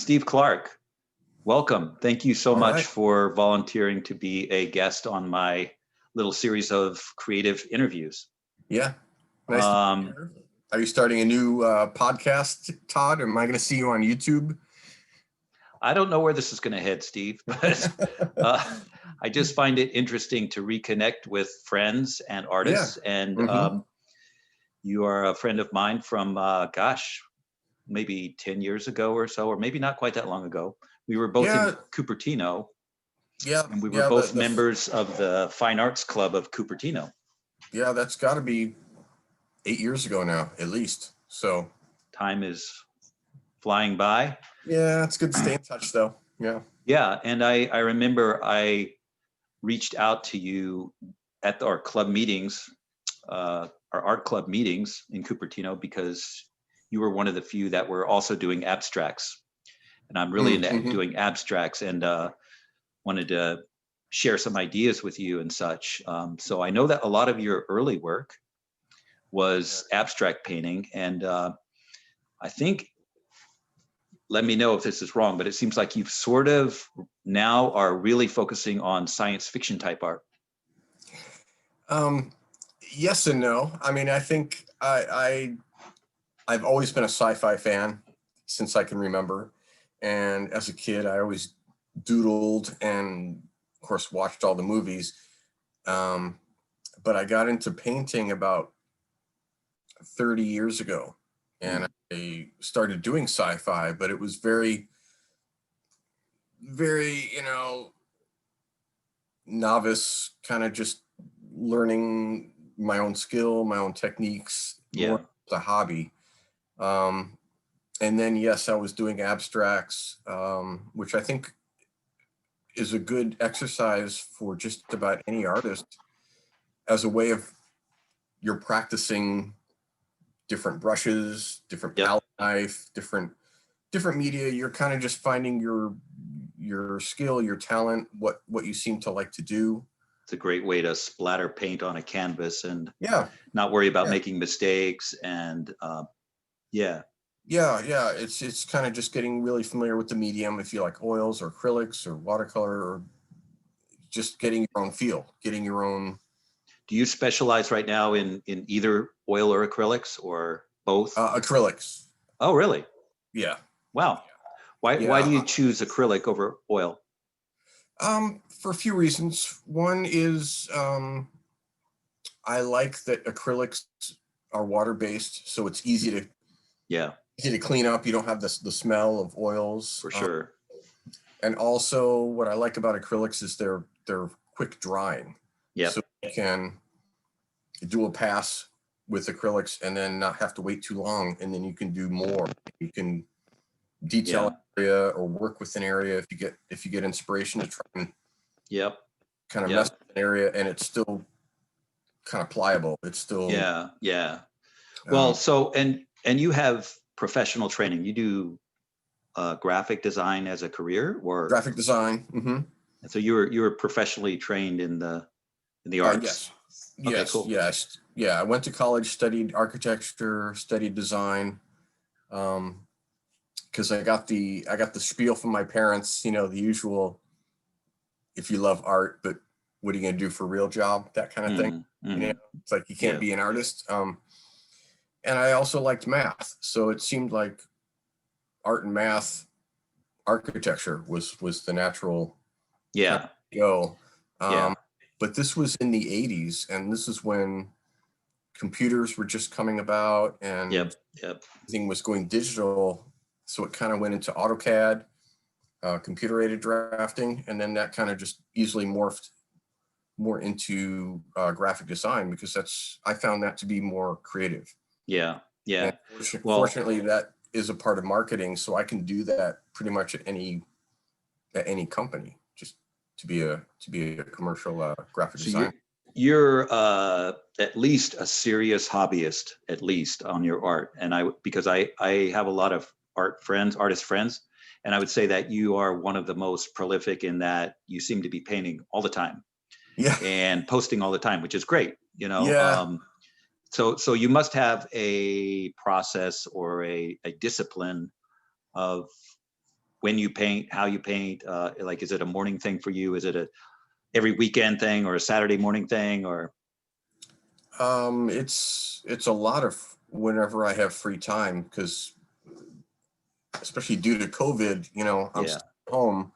Steve Clark, welcome. Thank you so All much right. for volunteering to be a guest on my little series of creative interviews. Yeah. Nice to be Um, here. Are you starting a new podcast, Todd? Am I going to see you on YouTube? I don't know where this is going to head, Steve, but I just find it interesting to reconnect with friends and Yeah. artists. And hmm you are a friend of mine from, maybe 10 years ago or so, or maybe not quite that long ago. We were both in Yeah. Cupertino, Yeah. and we were Yeah. both members of the Fine Arts Club of Cupertino. Yeah. That's got to be 8 years ago now, at least. So Time is flying by. yeah, it's good to stay in touch, though. Yeah. Yeah, and I remember I reached out to you at our club meetings, our art club meetings in Cupertino, because you were one of the few that were also doing abstracts, and I'm really into Mm-hmm. doing abstracts, and wanted to share some ideas with you and such. So I know that a lot of your early work was abstract painting, and I think, let me know if this is wrong, but it seems like you've sort of now are really focusing on science fiction type art. Um, yes and no. I mean, I think I've always been a sci-fi fan since I can remember, and as a kid, I always doodled and, of course, watched all the movies. Um, but I got into painting about 30 years ago, and I started doing sci-fi, but it was very, very, novice, kind of just learning my own skill, my own techniques, Yeah. more as a hobby. Um, and then, yes, I was doing abstracts, which I think is a good exercise for just about any artist as a way of you're practicing different brushes, different Yep. palette knife, different media. You're kind of just finding your skill, your talent, what you seem to like to do. It's a great way to splatter paint on a canvas and Yeah, not worry about yeah, making mistakes. And yeah, yeah. It's kind of just getting really familiar with the medium. If you like oils or acrylics or watercolor, or just getting your own feel, getting your own do you specialize right now in either oil or acrylics or both? acrylics. Oh, really? Yeah, Wow. Why do yeah. you choose acrylic over oil? For a few reasons. One is I like that acrylics are water based, so it's Yeah, easy to clean up. You don't have the smell of oils. for sure. And also, what I like about acrylics is they're quick drying, Yep. so you can do a pass with acrylics and then not have to wait too long, and then you can do more. You can detail Yeah. an area or work with an area if you get inspiration to try and Yep. kind of mess Yep. with an area, and it's still kind of pliable. It's still Yeah. Yeah. Well, um, so and you have professional training. You do graphic design as a career, or graphic design. so you were professionally trained in the arts. Yes, Okay, yes, cool. yes. Yeah, I went to college, studied architecture, studied design. Because I got the spiel from my parents, the usual, if you love art, but what are you gonna do for a real job, that kind of thing. Mm, You know, hmm. it's like you can't Yeah, be an artist. And I also liked math, so it seemed like art and math, architecture was the natural kind yeah, of go. yeah. Um, but this was in the '80s, and this is when computers were just coming about and Yep, yep. everything was going digital. So it kind of went into AutoCAD, computer aided drafting, and then that kind of just easily morphed more into graphic design, because I found that to be more creative. Yeah, And yeah. Well, fortunately, that is a part of marketing, so I can do that pretty much at any company, just to be a commercial graphic so you're designer. you're at least a serious hobbyist, at least on your art. And because I have a lot of artist friends, and I would say that you are one of the most prolific in that you seem to be painting all the time Yeah, and posting all the time, which is great. yeah. So you must have a process or a discipline of when you paint, how you paint? Like, is it a morning thing for you? Is it a every weekend thing or a Saturday morning thing or? It's a lot of whenever I have free time, because especially due to COVID, I'm Yeah. still home.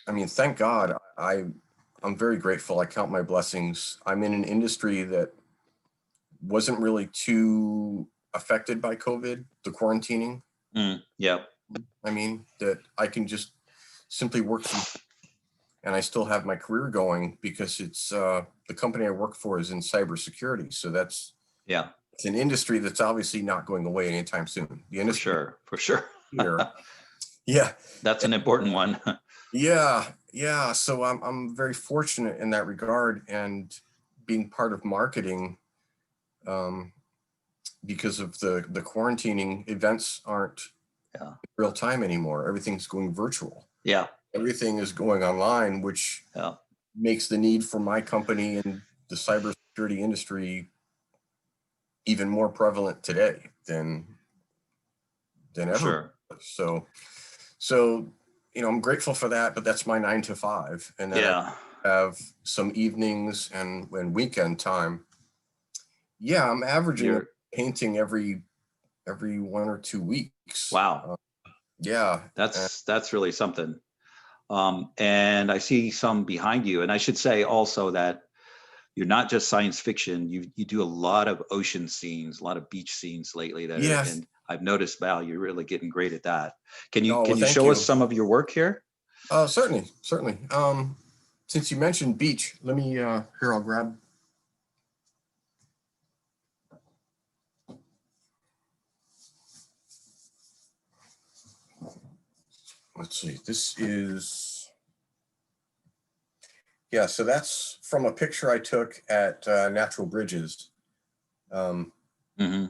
I mean, thank God. I'm very grateful. I count my blessings. I'm in an industry that wasn't really too affected by COVID, the quarantining. Yeah. I mean, that I can just simply work from, and I still have my career going because it's the company I work for is in cybersecurity. So Yeah, it's an industry that's obviously not going away anytime soon. The for industry sure. For sure. here, yeah, That's an important one. yeah. So I'm very fortunate in that regard, and being part of marketing, um, because of the quarantining, events aren't Yeah. real time anymore. Everything's going virtual. Yeah. Everything is going online, which Yeah. makes the need for my company and the cybersecurity industry even more prevalent today than For ever. sure. So I'm grateful for that, but that's my 9 to 5. And then Yeah. I have some evenings and weekend time. Yeah, I'm averaging a You're painting every 1 or 2 weeks. wow. Yeah. That's really something. And I see some behind you. And I should say also that you're not just science fiction. You do a lot of ocean scenes, a lot of beach scenes lately that are, Yes. and I've noticed, Val, you're really getting great at that. Can you Oh, well, can you thank show us you. some of your work here? Certainly. Since you mentioned beach, let me here, I'll grab. Let's see. This is, yeah, so that's from a picture I took at Natural Bridges. Um, Hmm.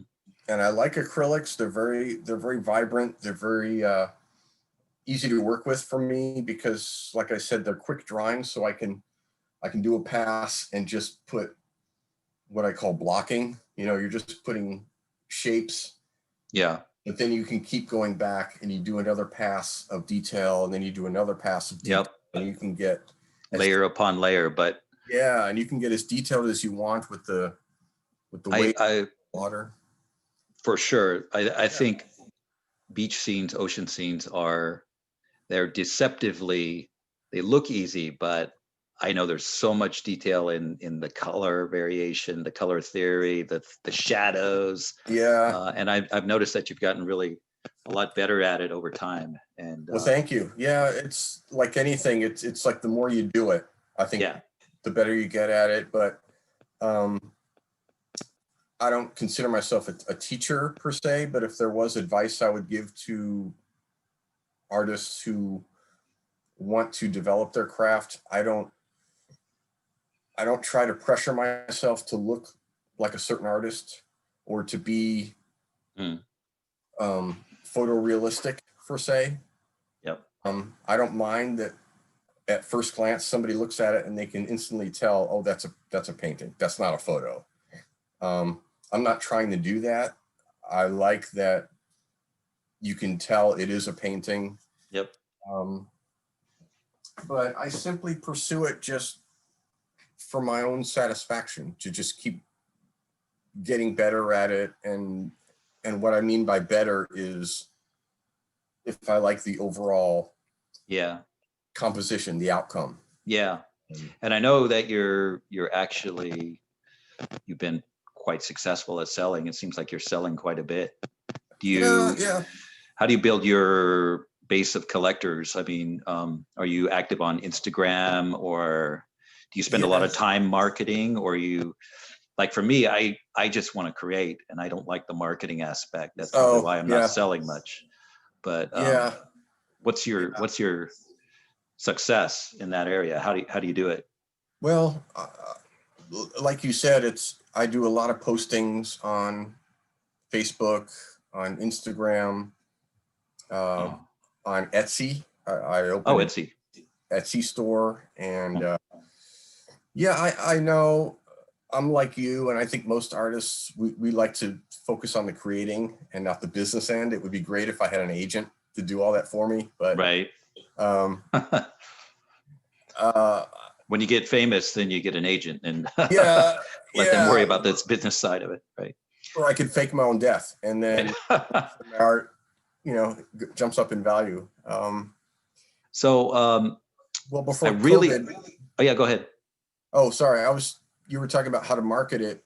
and I like acrylics. They're very vibrant. They're very easy to work with for me because, like I said, they're quick drawing, so I can do a pass and just put what I call blocking. You're just putting shapes, Yeah. but then you can keep going back and you do another pass of detail, and then you do another pass of detail, Yep. and you can get Layer upon layer. But and you can get as detailed as you want with the weight I of water. for sure. I think beach scenes, ocean scenes they're deceptively, they look easy, but I know there's so much detail in the color variation, the color theory, the shadows, Yeah. and I've noticed that you've gotten really a lot better at it over time. And Well, thank you. Yeah, it's like anything. It's like the more you do it, I think yeah, the better you get at it. But um, I don't consider myself a teacher per se. But if there was advice I would give to artists who want to develop their craft, I don't try to pressure myself to look like a certain artist or to be mm, photorealistic per se. yep, I don't mind that at first glance somebody looks at it and they can instantly tell, oh, that's a painting. That's not a photo. I'm not trying to do that. I like that you can tell it is a painting. yep, But I simply pursue it just for my own satisfaction, to just keep getting better at it. And what I mean by better is if I like the overall yeah, composition, the outcome. yeah. And I know that you've been quite successful at selling. It seems like you're selling quite a bit. Yeah. How do you build your base of collectors? I mean, are you active on Instagram, or do you spend a lot of Yes. time marketing, or you, like for me, I just want to create and I don't like the marketing aspect. That's probably why I'm not selling much. But Yeah. what's your success in that area? How do you do it? Well, like you said, I do a lot of postings on Facebook, on Instagram, Oh, on Etsy. I oh, opened an Etsy. Etsy store, and Oh, I know I'm like you, and I think most artists we like to focus on the creating and not the business end. It would be great if I had an agent to do all that for me. But Right. um, uh, When you get famous, then you get an agent and yeah, let them worry yeah. about this business side of it. Right. Or I could fake my own death, and then my art, jumps up in value. So Well, I before really, COVID. oh yeah, go ahead. Oh, sorry. You were talking about how to market it.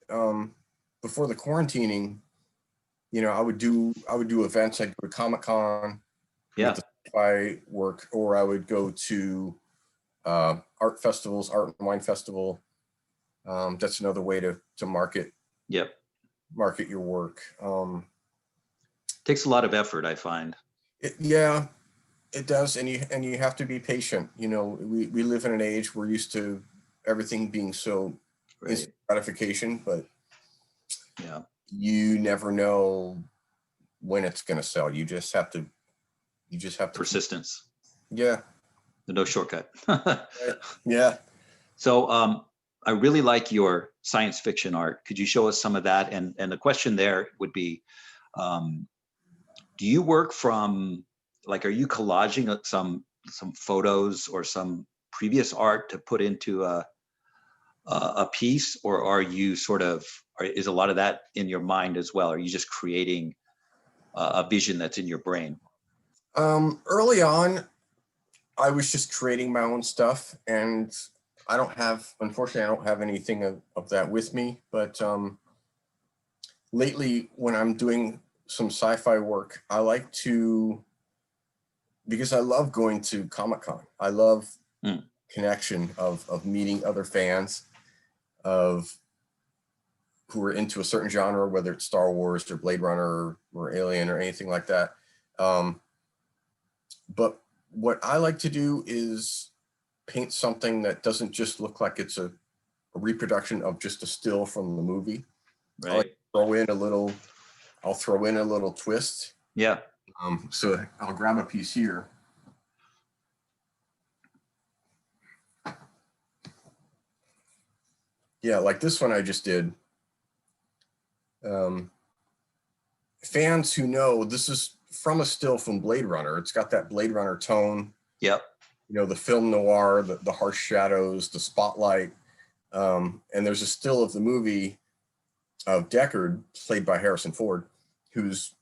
Before the quarantining, I would do events. I'd go to Comic-Con Yeah. with the sci-fi work, or I would go to art festivals, art and wine festival. That's another way to market Yep. your work. Takes a lot of effort, I find. Yeah, it does, and you have to be patient. We live in an age we're used to everything being so Right. instant gratification, but Yeah. you never know when it's going to sell. You just have to Persistence. Yeah. No shortcut. Yeah. So I really like your science fiction art. Could you show us some of that? And the question there would be, do you work from, like, are you collaging some photos or some previous art to put into a piece, or are you is a lot of that in your mind as well? Are you just creating a vision that's in your brain? Early on, I was just creating my own stuff, and unfortunately, I don't have anything of that with me. But lately, when I'm doing some sci-fi work, I like to, because I love going to Comic-Con. I love connection of meeting other fans who are into a certain genre, whether it's Star Wars or Blade Runner or Alien or anything like that. But what I like to do is paint something that doesn't just look like it's a reproduction of just a still from the movie. Right. I'll throw in a little twist. Yeah. So I'll grab a piece here. Yeah, like this one I just did. Fans who know, this is from a still from Blade Runner. It's got that Blade Runner tone. Yep. The film noir, the harsh shadows, the spotlight. And there's a still of the movie of Deckard, played by Harrison Ford, who's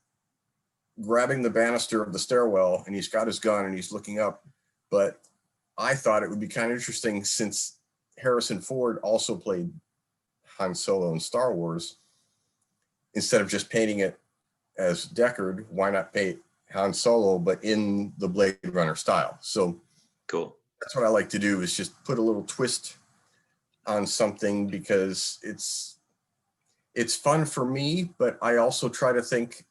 grabbing the banister of the stairwell, and he's got his gun and he's looking up. But I thought it would be kind of interesting, since Harrison Ford also played Han Solo in Star Wars, instead of just painting it as Deckard, why not paint Han Solo, but in the Blade Runner style? So cool. That's what I like to do, is just put a little twist on something, because it's fun for me, but I also try to think,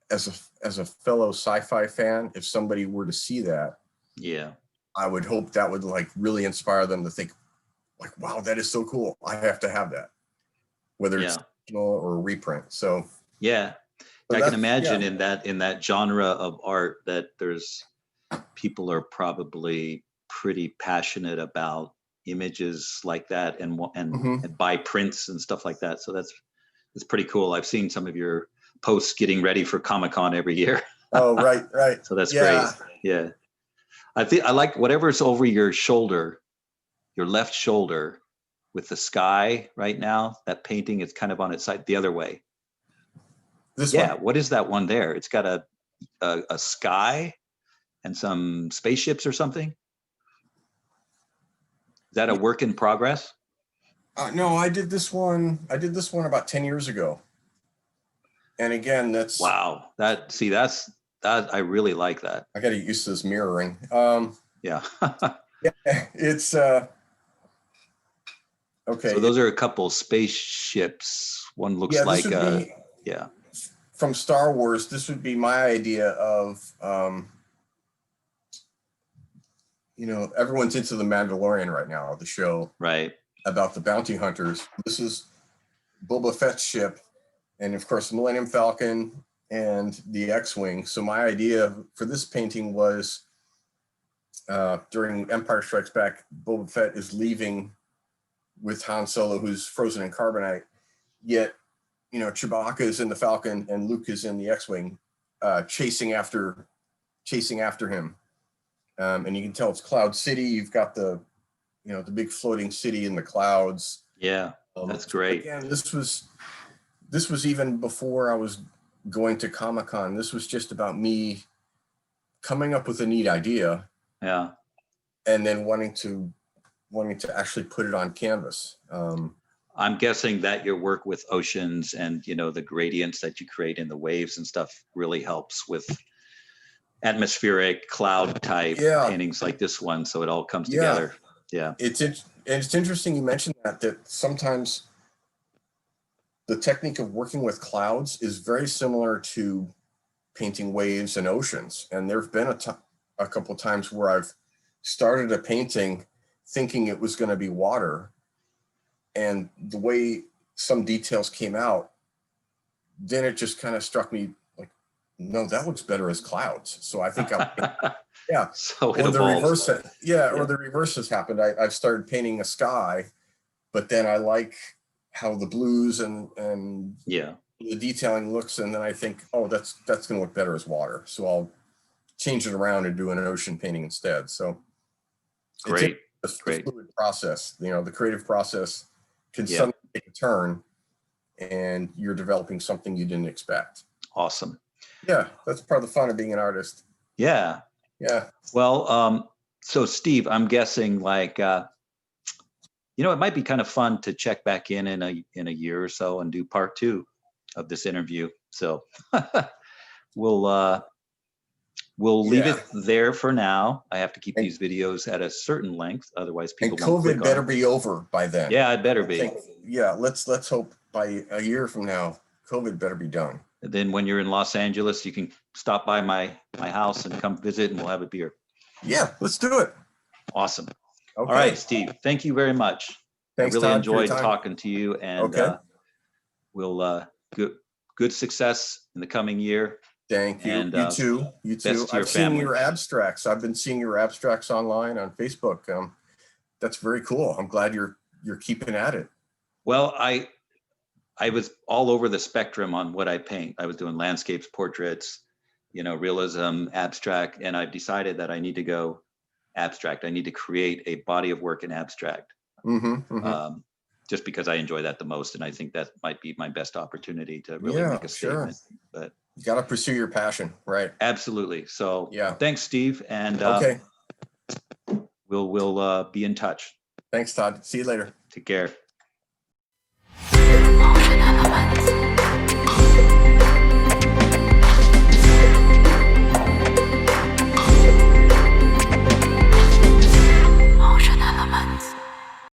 as a fellow sci-fi fan, if somebody were to see that, yeah, I would hope that would like really inspire them to think, like, wow, that is so cool. I have to have that, whether it's original or reprint. So yeah, I can imagine in that genre of art that there's people are probably pretty passionate about images like that and buy prints and stuff like that. So that's pretty cool. I've seen some of your posts getting ready for Comic-Con every year. Oh, right. So that's great. Yeah. I think I like whatever's over your shoulder, your left shoulder, with the sky right now. That painting is kind of on its side the other way. This one? What is that one there? It's got a sky and some spaceships or something. Is that a work in progress? No, I did this one about 10 years ago. And again, that's wow. That's I really like that. I got to get used to this mirroring. Yeah. It's okay. So those are a couple spaceships. One looks like from Star Wars. This would be my idea of everyone's into the Mandalorian right now, the show, right, about the bounty hunters. This is Boba Fett's ship, and of course the Millennium Falcon and the X-Wing. So my idea for this painting was, during Empire Strikes Back, Boba Fett is leaving with Han Solo, who's frozen in carbonite, yet Chewbacca is in the Falcon and Luke is in the X-Wing, chasing after chasing after him. And you can tell it's Cloud City. You've got the, you know, the big floating city in the clouds. Yeah, that's great. Again, this was even before I was going to Comic-Con. This was just about me coming up with a neat idea. Yeah. And then wanting to actually put it on canvas. I'm guessing that your work with oceans and, you know, the gradients that you create in the waves and stuff really helps with atmospheric cloud type paintings like this one. So it all comes together. Yeah. It's interesting you mentioned that sometimes the technique of working with clouds is very similar to painting waves and oceans. And there've been a couple of times where I've started a painting thinking it was going to be water, and the way some details came out, then it just kind of struck me like, no, that looks better as clouds. So I think yeah. So or the reverse, or the reverse has happened. I've started painting a sky, but then I like how the blues and the detailing looks, and then I think, oh, that's going to look better as water. So I'll change it around and do an ocean painting instead. So great. It's a fluid process. You know, the creative process can suddenly take a turn, and you're developing something you didn't expect. Awesome. Yeah, that's part of the fun of being an artist. Yeah. Yeah. Well, so Steve, I'm guessing like, you know, it might be kind of fun to check back in a year or so and do part 2 of this interview. So we'll leave it there for now. I have to keep these videos at a certain length, otherwise people won't click COVID on better it. be over by then. Yeah, it better be. Let's hope by a year from now, COVID better be done. And then when you're in Los Angeles, you can stop by my house and come visit, and we'll have a beer. Yeah, let's do it. Awesome. Okay. All right, Steve, thank you very much. Thanks, I really Todd, for your enjoyed time. talking to you, and we'll good success in the coming year. Thank you. And, you too. You best too. to your I've seen family. your abstracts. I've been seeing your abstracts online on Facebook. That's very cool. I'm glad you're keeping at it. Well, I was all over the spectrum on what I paint. I was doing landscapes, portraits, you know, realism, abstract, and I've decided that I need to go abstract. I need to create a body of work in abstract. Just because I enjoy that the most, and I think that might be my best opportunity to really make a statement. But you got to pursue your passion, right? Absolutely. So thanks, Steve, and we'll be in touch. Thanks, Todd. See you later. Take care.